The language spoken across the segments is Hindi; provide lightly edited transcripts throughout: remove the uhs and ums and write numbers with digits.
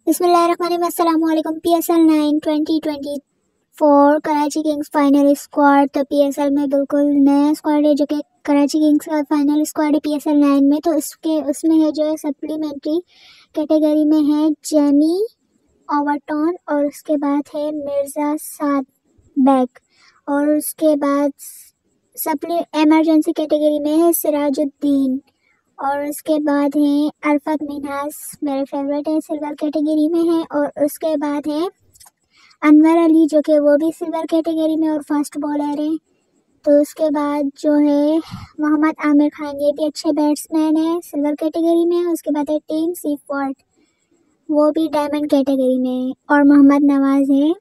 बिस्मिल्लाहिर्रहमानिर्रहीम। अस्सलामुअलैकुम। PSL 9 2024 Karachi Kings final squad. तो PSL में बिल्कुल नया स्क्वाड है जो कि कराची किंग्स का फाइनल स्क्वाड है PSL 9 में। तो उसमें है जो है सप्लीमेंट्री कैटेगरी में है जेमी ओवरटॉन, और उसके बाद है मिर्ज़ा साद बैक, और उसके बाद एमरजेंसी कैटेगरी में है सिराजुद्दीन, और उसके बाद है अरफत मिन्हास, मेरे फेवरेट है, सिल्वर कैटेगरी में है। और उसके बाद है अनवर अली जो कि वो भी सिल्वर कैटेगरी में और फास्ट बॉलर है। तो उसके बाद जो है मोहम्मद आमिर खान, ये भी अच्छे बैट्समैन है, सिल्वर कैटेगरी में है। उसके बाद है टीम सीफोर्ड, वो भी डायमंड कैटेगरी में है। और मोहम्मद नवाज है,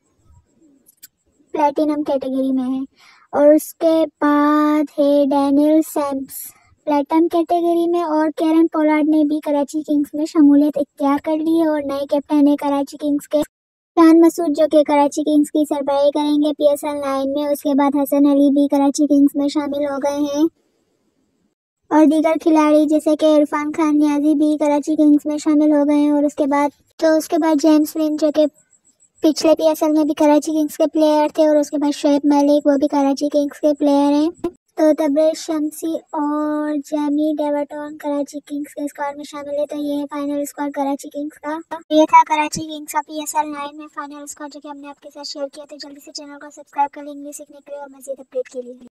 प्लेटिनम कैटेगरी में है। और उसके बाद है डैनियल सैम्स, प्लेटिनम कैटेगरी में। और कैरन पोलार्ड ने भी कराची किंग्स में शमूलियत इख्तियार कर ली है और नए कैप्टन है कराची किंग्स के शान मसूद, जो कि कराची किंग्स की सरबराही करेंगे PSL 9 में। उसके बाद हसन अली भी कराची किंग्स में शामिल हो गए हैं, और दीगर खिलाड़ी जैसे कि इरफान खान नियाजी भी कराची किंग्स में शामिल हो गए हैं। और उसके बाद जेम्स विन जो कि पिछले PSL में भी कराची किंग्स के प्लेयर थे। और उसके बाद शोएब मलिक, वो भी कराची किंग्स के प्लेयर हैं। तो तब्रेज़ शम्सी और जेमी डेवरटॉन कराची किंग्स के स्क्वाड में शामिल है। तो ये है फाइनल स्क्वाड कराची किंग्स का। ये था कराची किंग्स का PSL 9 में फाइनल स्क्वाड जो कि हमने आपके साथ शेयर किया। तो जल्दी से चैनल को सब्सक्राइब कर लें इंग्लिश सीखने के लिए और मज़ीद अपडेट के लिए।